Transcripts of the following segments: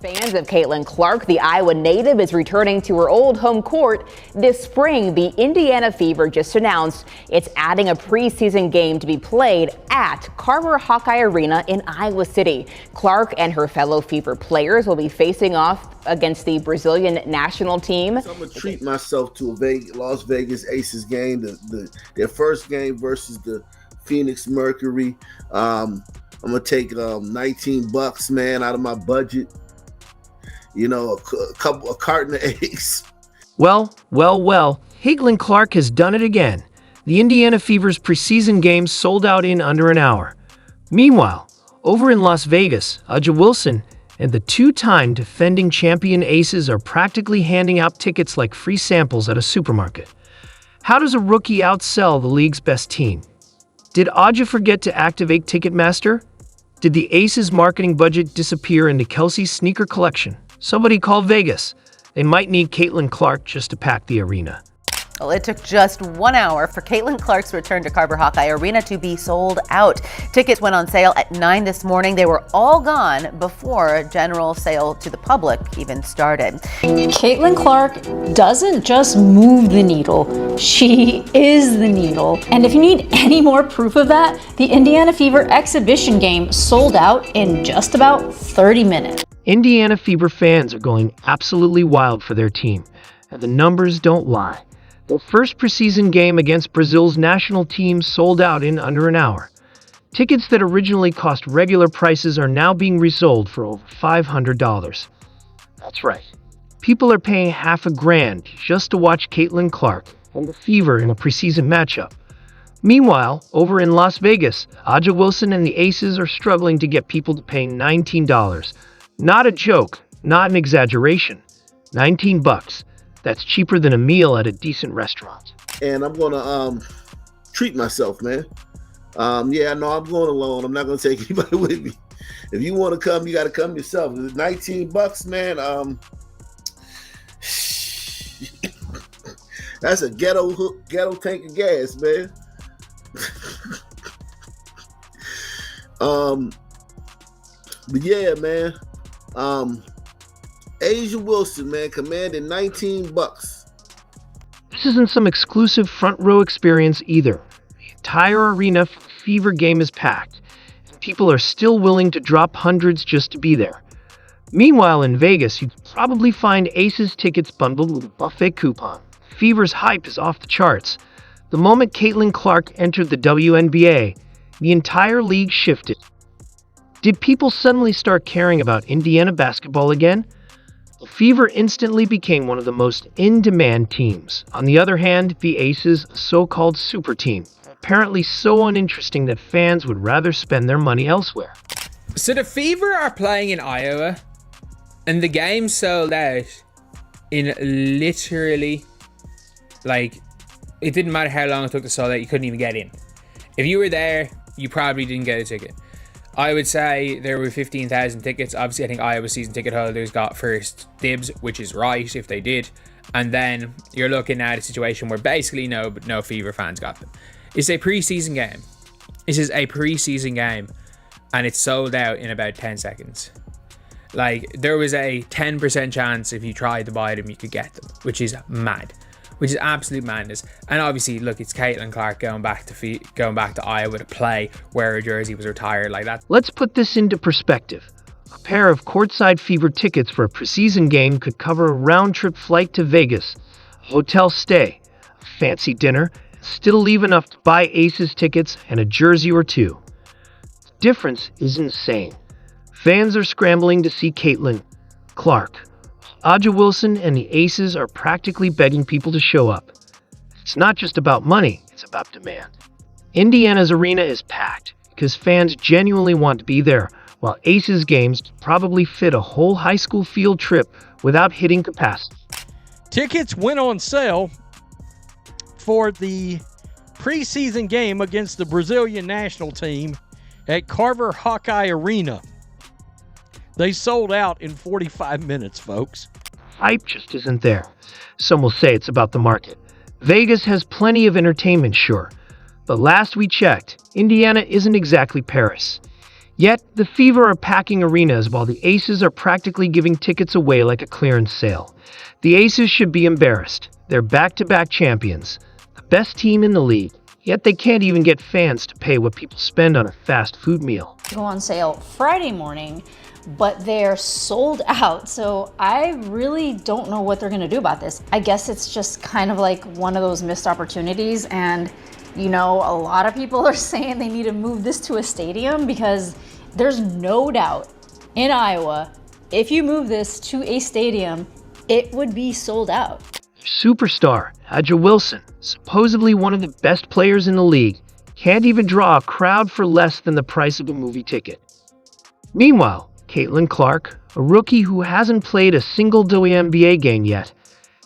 Fans of Caitlin Clark, the Iowa native, is returning to her old home court this spring. The Indiana Fever just announced it's adding a preseason game to be played at Carver Hawkeye Arena in Iowa City. Clark and her fellow Fever players will be facing off against the Brazilian national team. So I'm going to treat myself to a Las Vegas Aces game, their first game versus the Phoenix Mercury. I'm going to take $19, man, out of my budget. You know, a carton of eggs. Well, Caitlin Clark has done it again. The Indiana Fever's preseason games sold out in under an hour. Meanwhile, over in Las Vegas, A'ja Wilson and the two-time defending champion Aces are practically handing out tickets like free samples at a supermarket. How does a rookie outsell the league's best team? Did A'ja forget to activate Ticketmaster? Did the Aces marketing budget disappear into Kelsey's sneaker collection? Somebody call Vegas. They might need Caitlin Clark just to pack the arena. Well, it took just 1 hour for Caitlin Clark's return to Carver Hawkeye Arena to be sold out. Tickets went on sale at 9 this morning. They were all gone before general sale to the public even started. Caitlin Clark doesn't just move the needle, she is the needle. And if you need any more proof of that, the Indiana Fever exhibition game sold out in just about 30 minutes. Indiana Fever fans are going absolutely wild for their team, and the numbers don't lie. Their first preseason game against Brazil's national team sold out in under an hour. Tickets that originally cost regular prices are now being resold for over $500. That's right. People are paying $500 just to watch Caitlin Clark and the Fever in a preseason matchup. Meanwhile, over in Las Vegas, A'ja Wilson and the Aces are struggling to get people to pay $19. Not a joke, not an exaggeration. $19. That's cheaper than a meal at a decent restaurant. And I'm going to treat myself, man. Yeah, no, I'm going alone. I'm not going to take anybody with me. If you want to come, you got to come yourself. $19, man. That's a ghetto tank of gas, man. But yeah, man. A'ja Wilson, man, commanding $19. This isn't some exclusive front row experience either. The entire arena Fever game is packed, and people are still willing to drop hundreds just to be there. Meanwhile, in Vegas, you'd probably find Aces tickets bundled with a buffet coupon. Fever's hype is off the charts. The moment Caitlin Clark entered the WNBA, the entire league shifted. Did people suddenly start caring about Indiana basketball again? The Fever instantly became one of the most in-demand teams. On the other hand, the Aces, a so-called super team, apparently so uninteresting that fans would rather spend their money elsewhere. So the Fever are playing in Iowa, and the game sold out in literally, like, it didn't matter how long it took to sell out, you couldn't even get in. If you were there, you probably didn't get a ticket. I would say there were 15,000 tickets. Obviously, I think Iowa season ticket holders got first dibs, which is right if they did. And then you're looking at a situation where basically no Fever fans got them. It's a preseason game. This is a preseason game, and it's sold out in about 10 seconds. Like, there was a 10% chance if you tried to buy them, you could get them, which is mad. Which is absolute madness. And obviously, look, it's Caitlin Clark going back to Iowa to play where her jersey was retired like that. Let's put this into perspective. A pair of courtside Fever tickets for a preseason game could cover a round-trip flight to Vegas, a hotel stay, a fancy dinner, and still leave enough to buy Aces tickets and a jersey or two. The difference is insane. Fans are scrambling to see Caitlin Clark. A'ja Wilson and the Aces are practically begging people to show up. It's not just about money, it's about demand. Indiana's arena is packed because fans genuinely want to be there, while Aces games probably fit a whole high school field trip without hitting capacity. Tickets went on sale for the preseason game against the Brazilian national team at Carver Hawkeye Arena. They sold out in 45 minutes, folks. Hype just isn't there. Some will say it's about the market. Vegas has plenty of entertainment, sure. But last we checked, Indiana isn't exactly Paris. Yet, the Fever are packing arenas while the Aces are practically giving tickets away like a clearance sale. The Aces should be embarrassed. They're back-to-back champions, the best team in the league. Yet they can't even get fans to pay what people spend on a fast food meal. Go on sale Friday morning, but they're sold out. So I really don't know what they're going to do about this. I guess it's just kind of like one of those missed opportunities. And, you know, a lot of people are saying they need to move this to a stadium because there's no doubt in Iowa, if you move this to a stadium, it would be sold out. Superstar Aja Wilson, supposedly one of the best players in the league, can't even draw a crowd for less than the price of a movie ticket. Meanwhile, Caitlin Clark, a rookie who hasn't played a single WNBA game yet,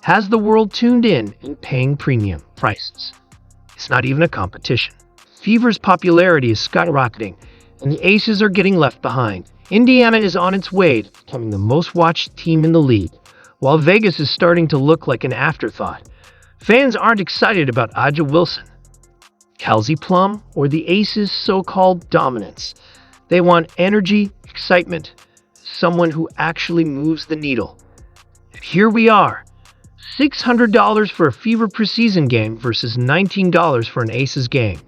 has the world tuned in and paying premium prices. It's not even a competition. Fever's popularity is skyrocketing, and the Aces are getting left behind. Indiana is on its way to becoming the most watched team in the league, while Vegas is starting to look like an afterthought. Fans aren't excited about Aja Wilson, Kelsey Plum, or the Aces' so-called dominance. They want energy, excitement, someone who actually moves the needle. And here we are, $600 for a Fever preseason game versus $19 for an Aces game.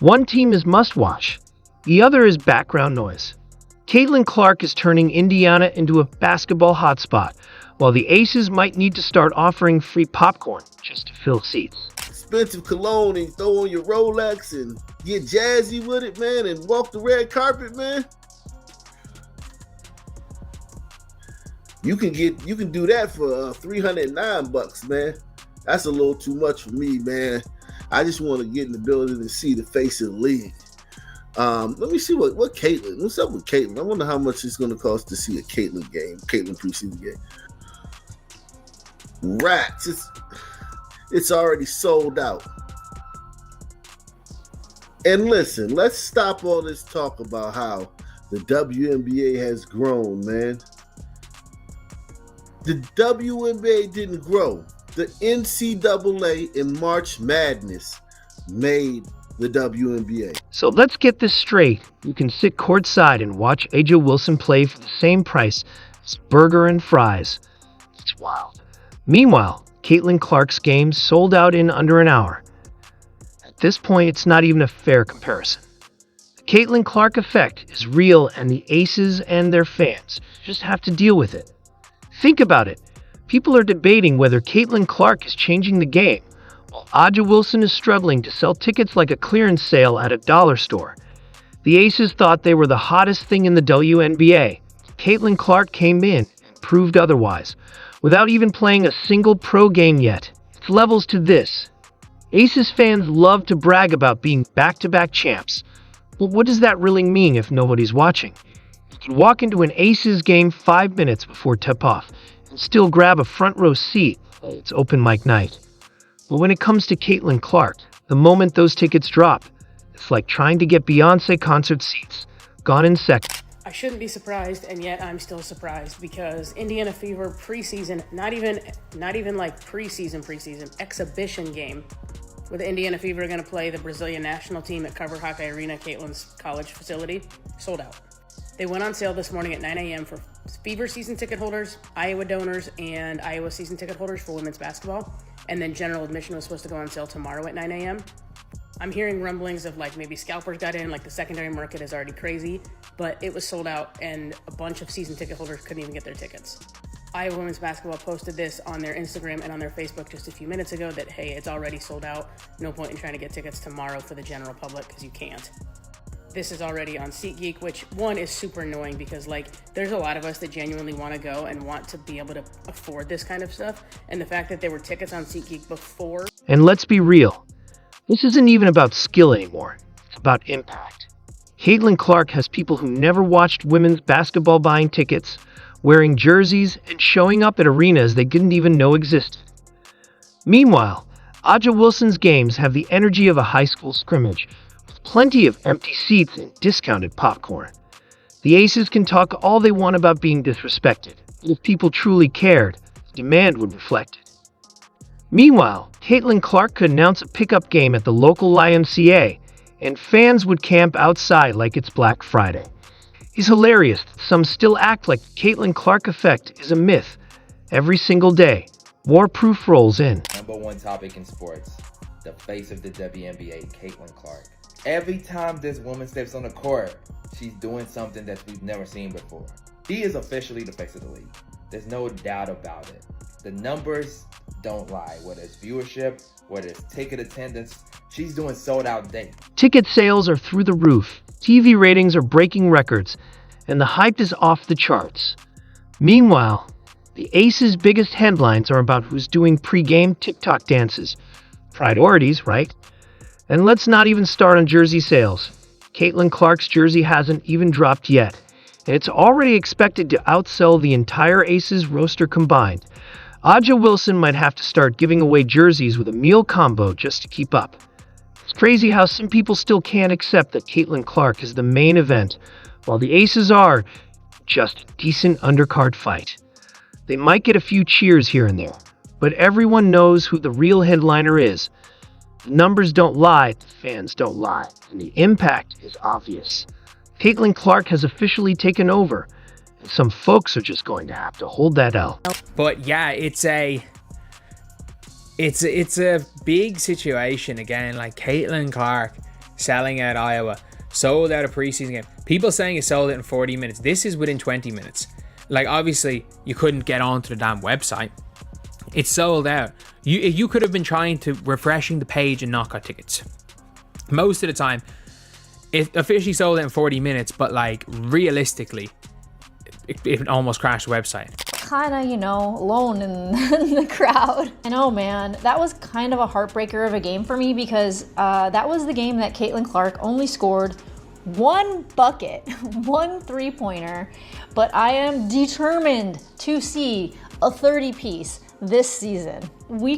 One team is must-watch, the other is background noise. Caitlin Clark is turning Indiana into a basketball hotspot, while the Aces might need to start offering free popcorn just to fill seats. Expensive cologne and throw on your Rolex and get jazzy with it, man, and walk the red carpet, man. You can do that for $309, man. That's a little too much for me, man. I just want to get in the building and see the face of the league. Let me see what Caitlin. What's up with Caitlin? I wonder how much it's going to cost to see a Caitlin preseason game. Rats, it's already sold out. And listen, let's stop all this talk about how the WNBA has grown, man. The WNBA didn't grow. The NCAA in March Madness made the WNBA. So let's get this straight. You can sit courtside and watch Aja Wilson play for the same price as burger and fries. It's wild. Meanwhile, Caitlin Clark's game sold out in under an hour. At this point, it's not even a fair comparison. The Caitlin Clark effect is real, and the Aces and their fans just have to deal with it. Think about it. People are debating whether Caitlin Clark is changing the game, while Aja Wilson is struggling to sell tickets like a clearance sale at a dollar store. The Aces thought they were the hottest thing in the WNBA. Caitlin Clark came in and proved otherwise, without even playing a single pro game yet. It's levels to this. Aces fans love to brag about being back-to-back champs. But what does that really mean if nobody's watching? You can walk into an Aces game 5 minutes before tip-off and still grab a front-row seat. It's open mic night. But when it comes to Caitlin Clark, the moment those tickets drop, it's like trying to get Beyoncé concert seats. Gone in seconds. I shouldn't be surprised, and yet I'm still surprised because Indiana Fever preseason, not even like preseason, exhibition game, where the Indiana Fever are going to play the Brazilian national team at Carver Hawkeye Arena, Caitlin's college facility, sold out. They went on sale this morning at 9 a.m. for Fever season ticket holders, Iowa donors, and Iowa season ticket holders for women's basketball. And then general admission was supposed to go on sale tomorrow at 9 a.m. I'm hearing rumblings of like maybe scalpers got in, like the secondary market is already crazy, but it was sold out and a bunch of season ticket holders couldn't even get their tickets. Iowa Women's Basketball posted this on their Instagram and on their Facebook just a few minutes ago that, hey, it's already sold out. No point in trying to get tickets tomorrow for the general public because you can't. This is already on SeatGeek, which one is super annoying because like there's a lot of us that genuinely want to go and want to be able to afford this kind of stuff. And the fact that there were tickets on SeatGeek before. And let's be real. This isn't even about skill anymore. It's about impact. Caitlin Clark has people who never watched women's basketball buying tickets, wearing jerseys, and showing up at arenas they didn't even know existed. Meanwhile, Aja Wilson's games have the energy of a high school scrimmage, with plenty of empty seats and discounted popcorn. The Aces can talk all they want about being disrespected, but if people truly cared, the demand would reflect it. Meanwhile, Caitlin Clark could announce a pickup game at the local YMCA, and fans would camp outside like it's Black Friday. He's hilarious. Some still act like the Caitlin Clark effect is a myth. Every single day, more proof rolls in. Number one topic in sports, the face of the WNBA, Caitlin Clark. Every time this woman steps on the court, she's doing something that we've never seen before. She is officially the face of the league. There's no doubt about it. The numbers don't lie, whether it's viewership, whether it's ticket attendance, she's doing sold out days. Ticket sales are through the roof, TV ratings are breaking records, and the hype is off the charts. Meanwhile, the Aces' biggest headlines are about who's doing pre-game TikTok dances. Priorities, right? And let's not even start on jersey sales. Caitlin Clark's jersey hasn't even dropped yet, and it's already expected to outsell the entire Aces roster combined. Aja Wilson might have to start giving away jerseys with a meal combo just to keep up. It's crazy how some people still can't accept that Caitlin Clark is the main event, while the Aces are just a decent undercard fight. They might get a few cheers here and there, but everyone knows who the real headliner is. The numbers don't lie, the fans don't lie, and the impact is obvious. Caitlin Clark has officially taken over, and some folks are just going to have to hold that L. But yeah, it's a big situation again. Like Caitlin Clark selling out Iowa, sold out a preseason game. People saying it sold out in 40 minutes. This is within 20 minutes. Like obviously you couldn't get onto the damn website. It's sold out. You could have been trying to refreshing the page and not got tickets. Most of the time, it officially sold out in 40 minutes, but like realistically, it almost crashed the website. Kind of, alone in the crowd. I know, man. That was kind of a heartbreaker of a game for me because that was the game that Caitlin Clark only scored one bucket, one three-pointer, but I am determined to see a 30-piece this season. We